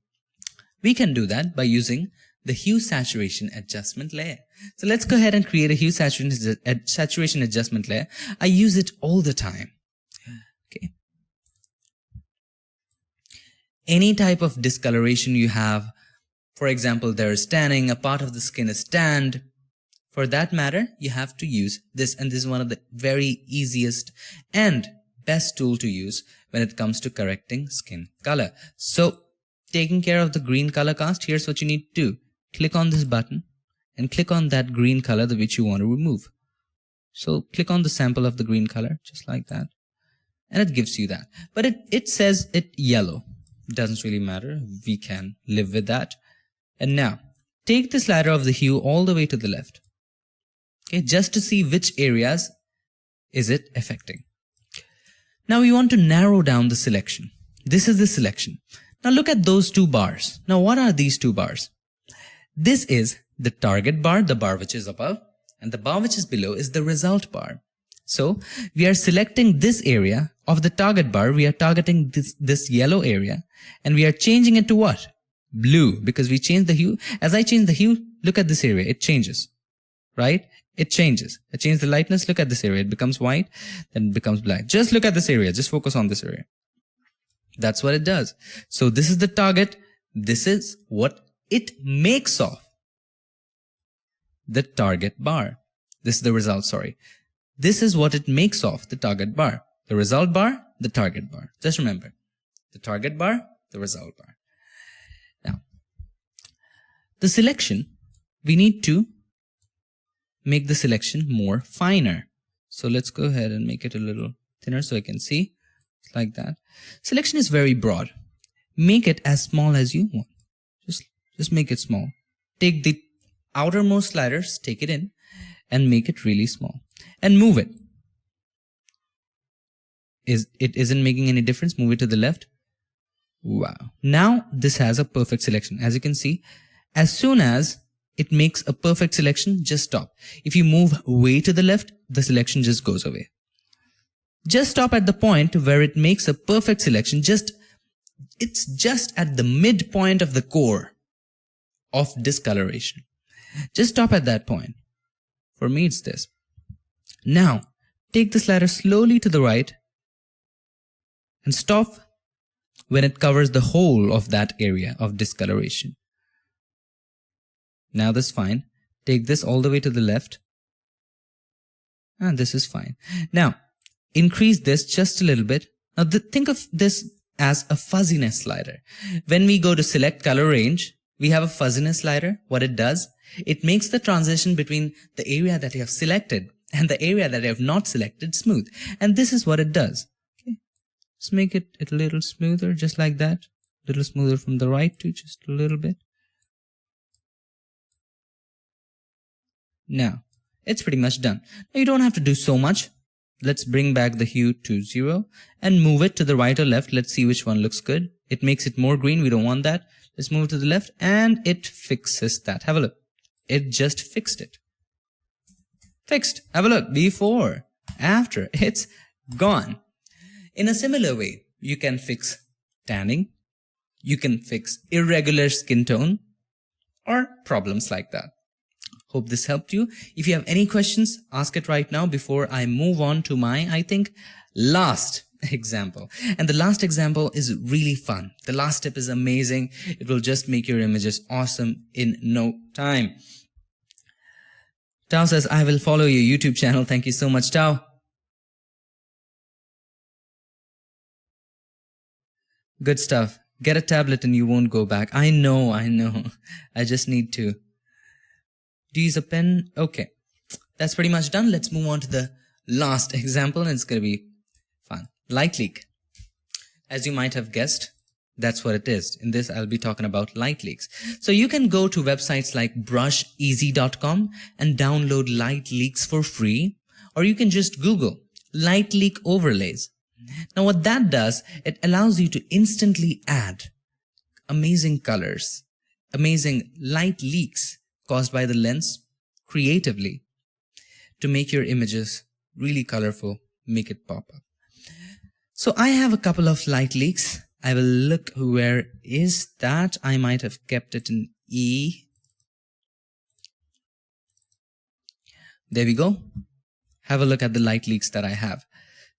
We can do that by using the hue saturation adjustment layer. So let's go ahead and create a hue saturation adjustment layer. I use it all the time. Okay. Any type of discoloration you have, for example, there is tanning, a part of the skin is tanned. For that matter, you have to use this, and this is one of the very easiest and best tool to use when it comes to correcting skin color. So, taking care of the green color cast, here's what you need to do. Click on this button and click on that green color which you want to remove. So, click on the sample of the green color, just like that. And it gives you that. But it says it yellow. It doesn't really matter. We can live with that. And now, take the slider of the hue all the way to the left. Okay, just to see which areas is it affecting. Now we want to narrow down the selection. This is the selection. Now look at those 2 bars. Now what are these 2 bars? This is the target bar, the bar which is above, and the bar which is below is the result bar. So we are selecting this area of the target bar. We are targeting this yellow area, and we are changing it to what? Blue, because we changed the hue. As I change the hue, look at this area. It changes, right? It changes. I change the lightness. Look at this area. It becomes white, then it becomes black. Just look at this area. Just focus on this area. That's what it does. So this is the target. This is what it makes of the target bar. This is the result, sorry. This is what it makes of the target bar. The result bar, the target bar. Just remember, the target bar, the result bar. Now, the selection, we need to make the selection more finer. So let's go ahead and make it a little thinner so I can see. It's like that. Selection is very broad. Make it as small as you want. Just make it small. Take the outermost sliders, take it in, and make it really small. And move it. it isn't making any difference. Move it to the left. Wow. Now this has a perfect selection. As you can see, as soon as it makes a perfect selection, just stop. If you move way to the left, the selection just goes away. Just stop at the point where it makes a perfect selection. It's just at the midpoint of the core of discoloration. Just stop at that point. For me, it's this. Now, take the slider slowly to the right and stop when it covers the whole of that area of discoloration. Now this is fine. Take this all the way to the left. And this is fine. Now, increase this just a little bit. Now think of this as a fuzziness slider. When we go to select color range, we have a fuzziness slider. What it does, it makes the transition between the area that you have selected and the area that you have not selected smooth. And this is what it does. Okay. Just make it a little smoother, just like that. A little smoother from the right too, just a little bit. Now, it's pretty much done. Now you don't have to do so much. Let's bring back the hue to 0 and move it to the right or left. Let's see which one looks good. It makes it more green. We don't want that. Let's move it to the left and it fixes that. Have a look. It just fixed it. Fixed. Have a look. Before, after, it's gone. In a similar way, you can fix tanning. You can fix irregular skin tone or problems like that. Hope this helped you. If you have any questions, ask it right now before I move on to my, I think, last example. And the last example is really fun. The last tip is amazing. It will just make your images awesome in no time. Tao says, I will follow your YouTube channel. Thank you so much, Tao. Good stuff. Get a tablet and you won't go back. I know. I just need to. Do you use a pen? Okay. That's pretty much done. Let's move on to the last example and it's going to be fun. Light leak. As you might have guessed, that's what it is. In this, I'll be talking about light leaks. So you can go to websites like brusheasy.com and download light leaks for free, or you can just Google light leak overlays. Now what that does, it allows you to instantly add amazing colors, amazing light leaks caused by the lens creatively to make your images really colorful, make it pop up. So I have a couple of light leaks. I will look, where is that? I might have kept it in E. There we go. Have a look at the light leaks that I have.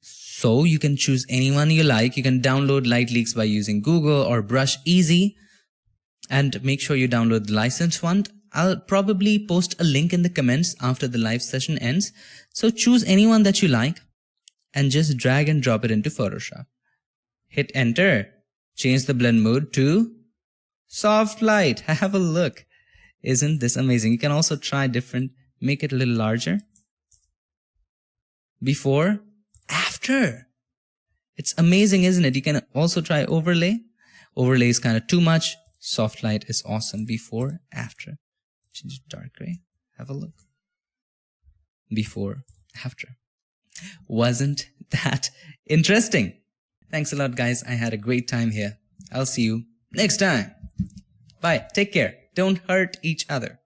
So you can choose anyone you like. You can download light leaks by using Google or Brush Easy, and make sure you download the licensed one. I'll probably post a link in the comments after the live session ends. So choose anyone that you like and just drag and drop it into Photoshop. Hit enter. Change the blend mode to soft light. Have a look. Isn't this amazing? You can also try different, make it a little larger. Before, after. It's amazing, isn't it? You can also try overlay. Overlay is kind of too much. Soft light is awesome. Before, after. Change it dark gray. Have a look. Before, after. Wasn't that interesting? Thanks a lot, guys. I had a great time here. I'll see you next time. Bye. Take care. Don't hurt each other.